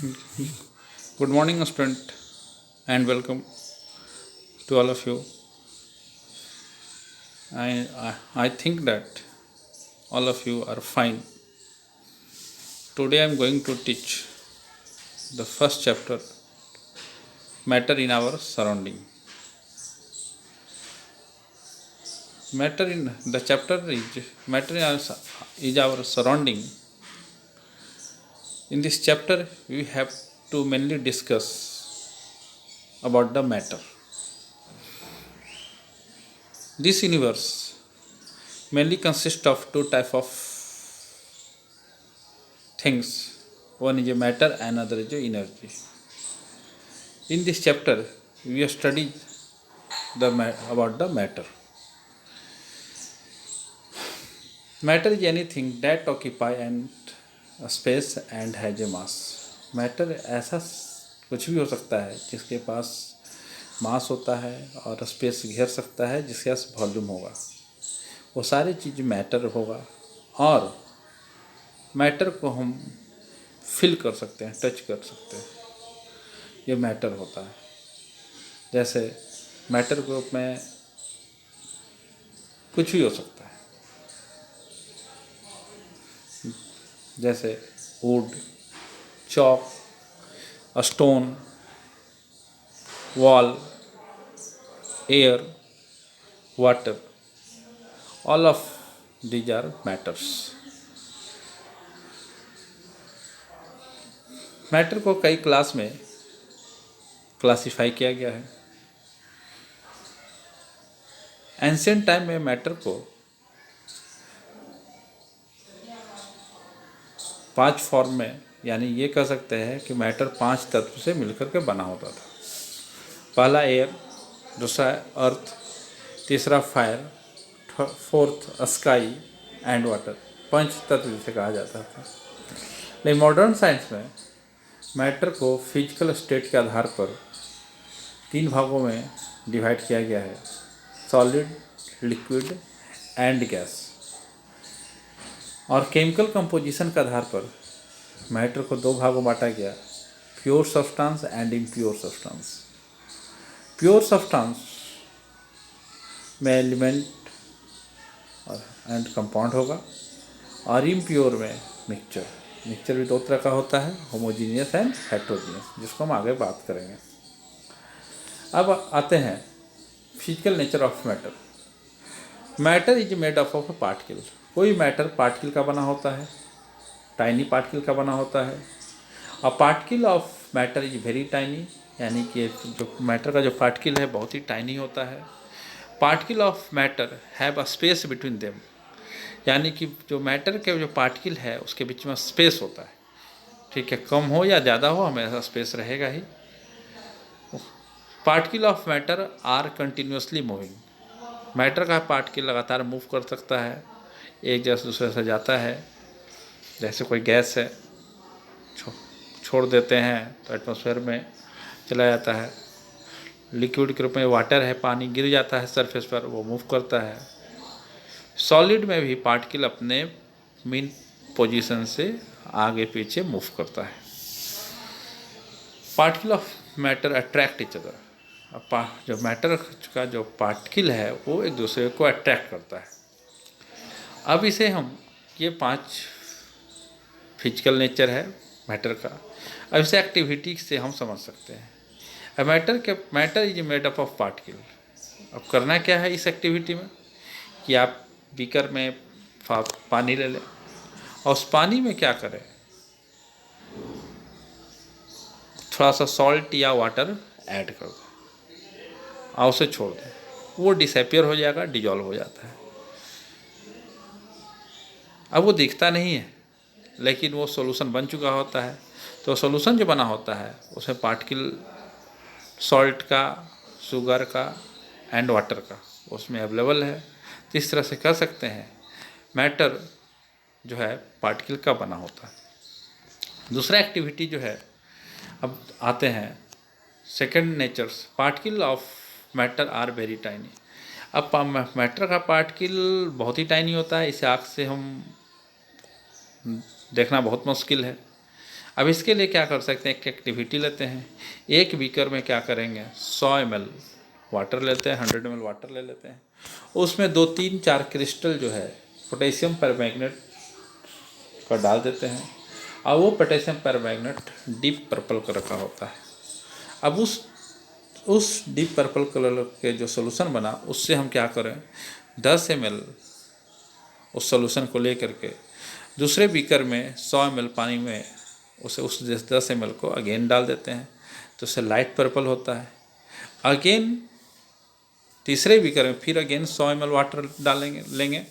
Good morning, student, and welcome to all of you. I think that all of you are fine. Today I am going to teach the first chapter, matter in our surrounding. Matter in the chapter is matter is our surrounding. In this chapter, we have to mainly discuss about the matter. This universe mainly consists of two type of things. One is a matter, another is a energy. In this chapter, we have studied about the matter. Matter is anything that occupy and a space and has a mass. Matter ऐसा कुछ भी हो सकता है जिसके पास मास होता है और स्पेस घेर सकता है, जिसके पास वॉल्यूम होगा, वो सारी चीज़ मैटर होगा। और मैटर को हम फील कर सकते हैं, टच कर सकते हैं, ये मैटर होता है। जैसे मैटर ग्रुप में कुछ भी हो सकता है, जैसे wood, chalk, stone, wall, air, water, all of these are matters. Matter को कई क्लास में क्लासिफाई किया गया है। एंशिएंट टाइम में मैटर को 5 फॉर्म में, यानी ये कह सकते हैं कि मैटर 5 तत्व से मिलकर के बना होता था। पहला एयर, दूसरा अर्थ, तीसरा fire, fourth sky and water, 5 तत्व जिसे कहा जाता था। लेकिन मॉडर्न साइंस में मैटर को फिजिकल स्टेट के आधार पर 3 भागों में डिवाइड किया गया है: सॉलिड, लिक्विड एंड गैस। और केमिकल कंपोजिशन के आधार पर मैटर को 2 भागों में बांटा गया: pure substance and impure substance. Pure substance में एलिमेंट एंड कंपाउंड होगा, और इम्प्योर में मिक्सचर। मिक्सचर भी 2 तरह का होता है, होमोजीनियस एंड हेट्रोजीनियस, जिसको हम आगे बात करेंगे। अब आते हैं physical nature of matter. Matter is made up of a particle. कोई मैटर पार्टिकल का बना होता है, टाइनी पार्टिकल का बना होता है। A particle of matter is very tiny, यानी कि जो मैटर का जो पार्टिकल है बहुत ही टाइनी होता है। Particle of matter have a space between them, यानी कि जो मैटर के जो पार्टिकल है उसके बीच में स्पेस होता है। ठीक है, कम हो या ज़्यादा हो, हमेशा स्पेस रहेगा ही। Particle of matter are continuously moving. Matter का पार्टिकल लगातार मूव कर सकता है, एक जगह से दूसरे से जाता है। जैसे कोई गैस है, छोड़ देते हैं तो एटमॉस्फेयर में चला जाता है। लिक्विड के रूप में वाटर है, पानी गिर जाता है सरफेस पर, वो मूव करता है। सॉलिड में भी पार्टिकल अपने मेन पोजीशन से आगे पीछे मूव करता है। Particle of matter attract each other. जो मैटर का जो पार्टिकल है वो एक दूसरे को अट्रैक्ट करता है। अब इसे हम, ये 5 फिजिकल नेचर है मैटर का। अब इसे एक्टिविटी से हम समझ सकते हैं। Matter is made up of particle. अब करना क्या है इस एक्टिविटी में कि आप बीकर में पानी ले लें और उस पानी में क्या करें, थोड़ा सा सॉल्ट या वाटर ऐड कर दें और उसे छोड़ दें। वो डिसअपियर हो जाएगा, डिजॉल्व हो जाता है। अब वो दिखता नहीं है, लेकिन वो सॉल्यूशन बन चुका होता है। तो सॉल्यूशन जो बना होता है उसमें पार्टिकल सॉल्ट का, शुगर का एंड वाटर का उसमें अवेलेबल है। तो इस तरह से कह सकते हैं मैटर जो है पार्टिकल का बना होता है। दूसरा एक्टिविटी जो है, अब आते हैं second natures. Particle of matter are very tiny. अब मैटर का पार्टिकल बहुत ही टाइनी होता है, इसे आँख से हम देखना बहुत मुश्किल है। अब इसके लिए क्या कर सकते हैं, एक एक्टिविटी लेते हैं। एक बीकर में क्या करेंगे, 100 ml वाटर लेते हैं, 100 ml वाटर ले लेते हैं, उसमें 2 3 4 क्रिस्टल जो है पोटेशियम परमैंगनेट का डाल देते हैं, और वो potassium permanganate deep purple colour का होता है। अब उस डीप पर्पल कलर के जो सोल्यूशन बना, उससे हम क्या करें, 10 ml उस सोल्यूशन को ले करके दूसरे बीकर में 100 ml पानी में उस 10 ml को अगेन डाल देते हैं, तो उससे लाइट पर्पल होता है। अगेन तीसरे बीकर में फिर अगेन 100 ml वाटर लेंगे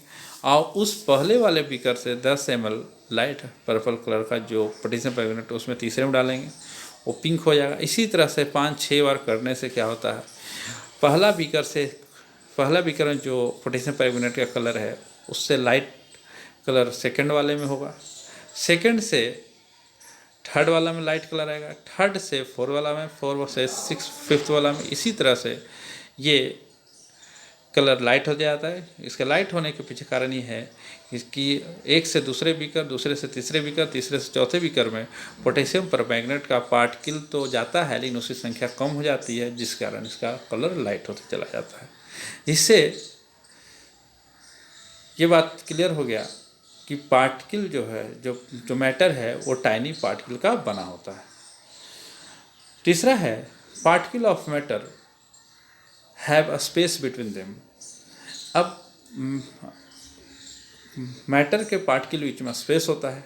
और उस पहले वाले बीकर से 10 ml लाइट पर्पल कलर का जो पोटेशियम परमैंगनेट उसमें तीसरे में डालेंगे, वो पिंक हो जाएगा। इसी तरह से 5-6 बार करने से क्या होता है, पहला बीकर में जो पोटेशियम परमैंगनेट का कलर है उससे लाइट कलर सेकंड वाले में होगा, सेकंड से थर्ड वाला में लाइट कलर आएगा, थर्ड से फोर्थ वाला में, फोर्थ से फिफ्थ वाला में। इसी तरह से ये कलर लाइट हो जाता है। इसके लाइट होने के पीछे कारण ये है कि एक से दूसरे बीकर, दूसरे से तीसरे बीकर, तीसरे से चौथे बीकर में पोटेशियम परमैंगनेट का पार्टिकल तो जाता है, लेकिन उसकी संख्या कम हो जाती है, जिस कारण इसका कलर लाइट होते चला जाता है। इससे ये बात क्लियर हो गया कि पार्टिकल जो है, जो मैटर है, वो टाइनी पार्टिकल का बना होता है। तीसरा है particle of matter have a space between them. अब मैटर के पार्टिकल के बीच में स्पेस होता है,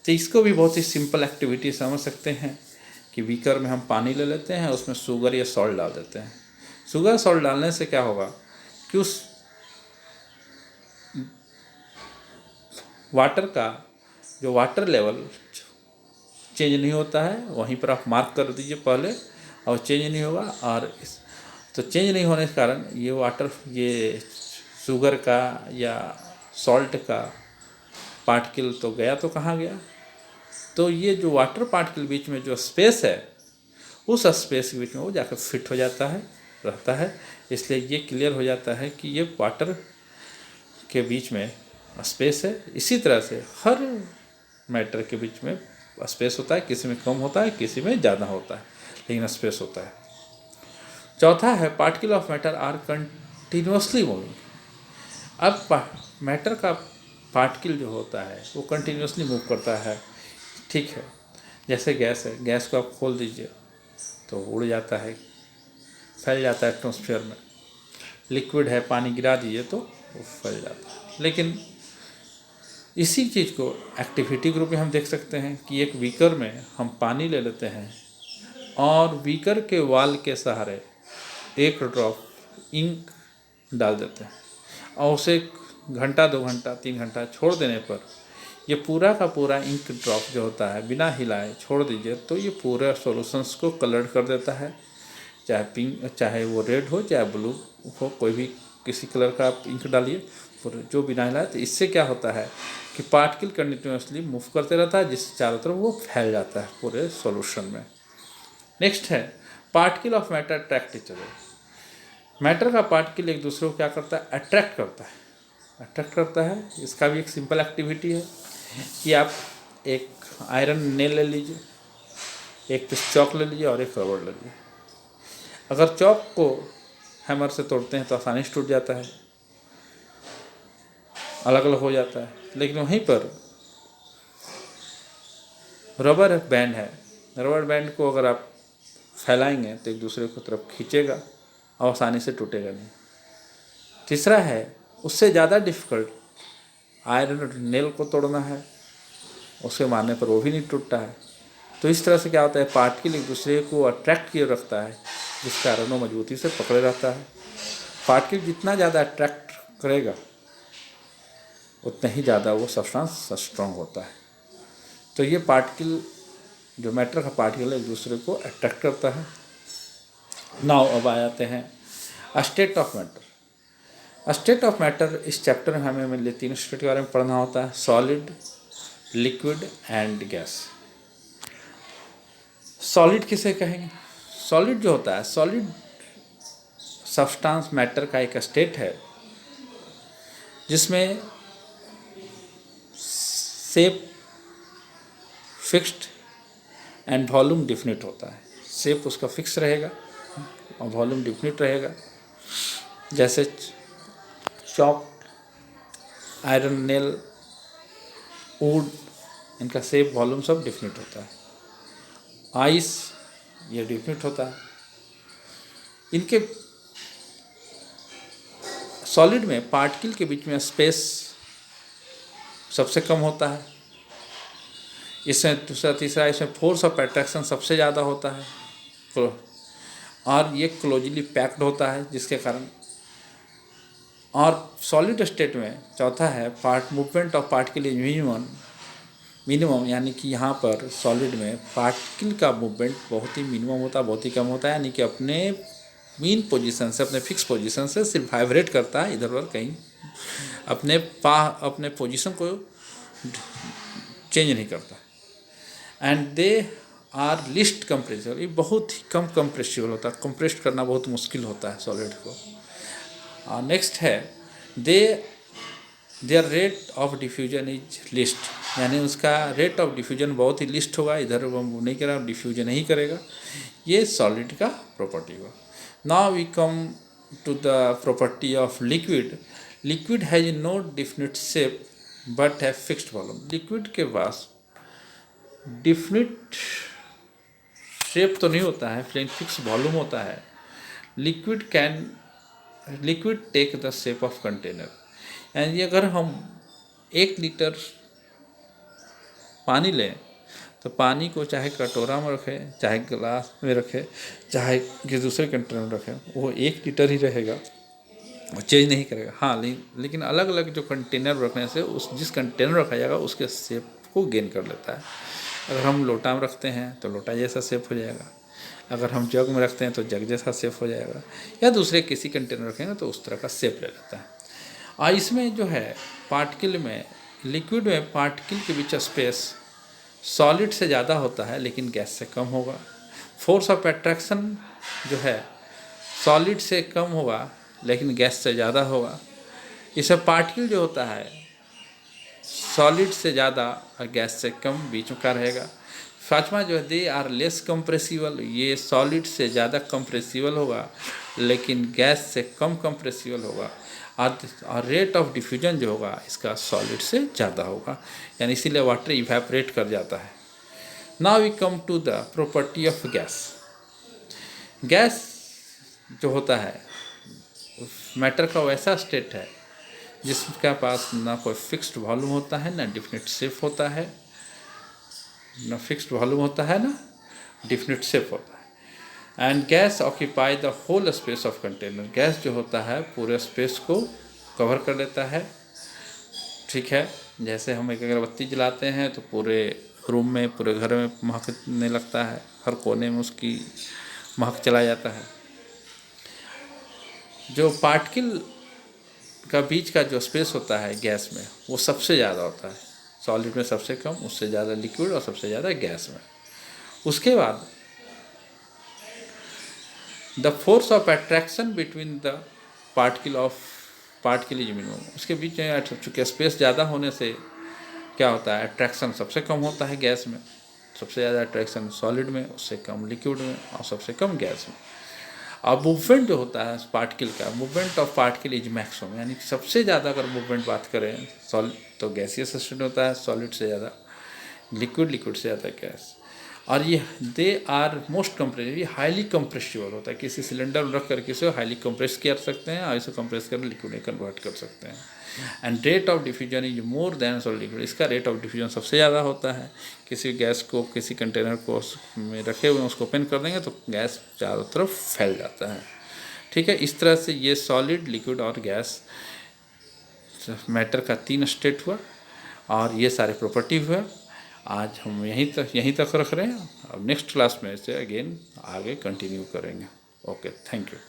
तो इसको भी बहुत ही सिंपल एक्टिविटी समझ सकते हैं कि बीकर में हम पानी ले लेते हैं, उसमें शुगर या सॉल्ट डाल देते हैं। शुगर सॉल्ट डालने से क्या होगा कि उस वाटर का जो वाटर लेवल चेंज नहीं होता है, वहीं पर आप मार्क कर दीजिए पहले, और चेंज नहीं होगा। और तो चेंज नहीं होने के कारण ये शुगर का या सॉल्ट का पार्टिकल तो गया, तो कहाँ गया, तो ये जो वाटर पार्टिकल बीच में जो स्पेस है, उस स्पेस के बीच में वो जाकर फिट हो जाता है, रहता है। इसलिए ये क्लियर हो जाता है कि ये वाटर के बीच में स्पेस है। इसी तरह से हर मैटर के बीच में स्पेस होता है, किसी में कम होता है, किसी में ज़्यादा होता है, लेकिन स्पेस होता है। चौथा है particle of matter are continuously moving. अब मैटर का पार्टिकल जो होता है वो कंटिन्यूसली मूव करता है, ठीक है। जैसे गैस है, गैस को आप खोल दीजिए तो उड़ जाता है, फैल जाता है एटमॉस्फेयर में। लिक्विड है, पानी गिरा दीजिए तो वो फैल जाता है। लेकिन इसी चीज़ को एक्टिविटी ग्रुप में हम देख सकते हैं कि एक बीकर में हम पानी ले लेते हैं और बीकर के वाल के सहारे एक ड्रॉप इंक डाल देते हैं, और उसे घंटा, 2 घंटा, 3 घंटा छोड़ देने पर ये पूरा का पूरा इंक ड्रॉप जो होता है, बिना हिलाए छोड़ दीजिए तो ये पूरे सॉल्यूशंस को कलर कर देता है। चाहे पिंक, चाहे वो रेड हो, चाहे ब्लू हो, कोई भी किसी कलर का आप इंक डालिए, जो बिना हिलाए। तो इससे क्या होता है कि पार्टिकल कंटिन्यूसली मूव करते रहता है, जिससे चारों तरफ वो फैल जाता है पूरे सॉल्यूशन में। नेक्स्ट है particle of matter attract each other. Matter का पार्टिकल एक दूसरे को क्या करता है, अट्रैक्ट करता है। इसका भी एक सिंपल एक्टिविटी है कि आप एक आयरन नेल ले लीजिए, एक पीस चॉक ले लीजिए और एक रबड़ ले लीजिए। अगर चॉक को हैमर से तोड़ते हैं तो आसानी से टूट जाता है, अलग अलग हो जाता है। लेकिन वहीं पर रबर बैंड है, रबर बैंड को अगर आप फैलाएंगे तो एक दूसरे को तरफ खींचेगा और आसानी से टूटेगा नहीं। तीसरा है उससे ज़्यादा डिफ़िकल्ट आयरन नेल को तोड़ना है, उसे मारने पर वो भी नहीं टूटता है। तो इस तरह से क्या होता है, पार्टिकल एक दूसरे को अट्रैक्ट किए रखता है, जिस कारण वो मजबूती से पकड़े रहता है। पार्टिकल जितना ज़्यादा अट्रैक्ट करेगा उतना ही ज़्यादा वो सब्सटेंस स्ट्रॉन्ग होता है। तो ये पार्टिकल, जो मैटर का पार्टिकल एक दूसरे को अट्रैक्ट करता है। नाउ अब आ जाते हैं state of matter. State of matter इस चैप्टर में हमें मेनली 3 स्टेट के बारे में पढ़ना होता है, solid, liquid and gas. Solid किसे कहेंगे? सॉलिड जो होता है, सॉलिड सब्सटेंस मैटर का एक स्टेट है जिसमें shape fixed and volume definite होता है। शेप उसका फिक्स रहेगा और वॉल्यूम डिफिनिट रहेगा। जैसे चॉक, आयरन नेल, वुड, इनका शेप वॉल्यूम सब डिफिनिट होता है। आइस ये डिफिनिट होता है। इनके सॉलिड में पार्टिकल के बीच में स्पेस सबसे कम होता है। इसमें दूसरा तीसरा इसमें फोर्स ऑफ अट्रैक्शन सबसे ज़्यादा होता है और ये क्लोजली पैक्ड होता है जिसके कारण। और सॉलिड स्टेट में चौथा है part movement of particle is minimum, यानी कि यहाँ पर सॉलिड में पार्टिकल का मूवमेंट बहुत ही मिनिमम होता है, बहुत ही कम होता है, यानी कि अपने मीन पोजीशन से, अपने फिक्स पोजीशन से सिर्फ वाइब्रेट करता है, इधर उधर कहीं अपने पोजीशन को चेंज नहीं करता। And they are least compressible, ये बहुत ही कम कंप्रेसिबल होता है, कंप्रेस करना बहुत मुश्किल होता है सॉलिड को। नेक्स्ट है there rate of diffusion is list, यानी उसका रेट ऑफ डिफ्यूजन बहुत ही लिस्ट होगा, इधर वो नहीं करेगा, डिफ्यूजन नहीं करेगा। ये सॉलिड का प्रॉपर्टी हुआ। Now we come to the property of liquid. Liquid has no definite shape but है फिक्स्ड वॉल्यूम। लिक्विड के पास डिफिनिट शेप तो नहीं होता है लेकिन फिक्स वॉल्यूम होता है। Liquid take the shape of container, यानी अगर हम 1 लीटर पानी लें तो पानी को चाहे कटोरा में रखें, चाहे गिलास में रखें, चाहे किसी दूसरे कंटेनर में रखें, वो 1 लीटर ही रहेगा, वो चेंज नहीं करेगा। हाँ, लेकिन अलग अलग जो कंटेनर रखने से जिस कंटेनर रखा जाएगा उसके शेप को गेन कर लेता है। अगर हम लोटा में रखते हैं तो लोटा जैसा शेप हो जाएगा, अगर हम जग में रखते हैं तो जग जैसा शेप हो जाएगा, या दूसरे किसी कंटेनर रखेंगे तो उस तरह का शेप ले लेता है। और इसमें जो है पार्टिकल में, लिक्विड में पार्टिकल के बीच स्पेस सॉलिड से ज़्यादा होता है लेकिन गैस से कम होगा। फोर्स ऑफ अट्रैक्शन जो है सॉलिड से कम होगा लेकिन गैस से ज़्यादा होगा। इसमें पार्टिकल जो होता है सॉलिड से ज़्यादा और गैस से कम बीच का रहेगा। पाँचवा जो है दे आर लेस कंप्रेसिबल, ये सॉलिड से ज़्यादा कंप्रेसिबल होगा लेकिन गैस से कम कंप्रेसिबल होगा। और रेट ऑफ डिफ्यूजन जो होगा इसका सॉलिड से ज़्यादा होगा, यानी इसीलिए वाटर इवेपोरेट कर जाता है। Now we come to the property of gas. Gas जो होता है मैटर का वैसा स्टेट है जिसके पास ना कोई फिक्स्ड वॉल्यूम होता है, ना डिफिनिट शेप होता है, ना फिक्स्ड वॉल्यूम होता है, ना डिफिनिट शेप होता है। And gas occupy the whole space of container. Gas जो होता है पूरे स्पेस को कवर कर लेता है। ठीक है, जैसे हम एक अगरबत्ती जलाते हैं तो पूरे रूम में, पूरे घर में महकने लगता है, हर कोने में उसकी महक चला जाता है। जो पार्टिकल का बीच का जो स्पेस होता है गैस में वो सबसे ज़्यादा होता है, सॉलिड में सबसे कम, उससे ज़्यादा लिक्विड और सबसे ज़्यादा गैस में। उसके बाद the force of attraction between the particle is minimum. उसके बीच में चूँकि स्पेस ज़्यादा होने से क्या होता है, अट्रैक्शन सबसे कम होता है गैस में, सबसे ज़्यादा अट्रैक्शन सॉलिड में, उससे कम लिक्विड में और सबसे कम गैस में। और मूवमेंट जो होता है पार्टिकल का, movement of particle is maximum, यानी सबसे ज़्यादा अगर मूवमेंट बात करें सॉलिड तो गैसियस स्टेट होता है, सॉलिड से ज़्यादा लिक्विड, लिक्विड से ज़्यादा गैस। और ये दे आर मोस्ट कंप्रेसिबल, ये हाईली कंप्रेसिबल होता है। किसी सिलेंडर में रख करके इसे हाईली कंप्रेस कर सकते हैं और इसे कंप्रेस कर लिक्विड में कन्वर्ट कर सकते हैं। And rate of diffusion is more than solid liquid, इसका रेट ऑफ डिफ्यूजन सबसे ज़्यादा होता है। किसी गैस को किसी कंटेनर को में रखे हुए उसको ओपन कर देंगे तो गैस चारों तरफ फैल जाता है। ठीक है, इस तरह से ये सॉलिड, लिक्विड और गैस मैटर का 3 स्टेट हुआ और ये सारे प्रॉपर्टी हुआ। आज हम यहीं तक रख रहे हैं, अब नेक्स्ट क्लास में इसे अगेन आगे कंटिन्यू करेंगे। Okay, thank you.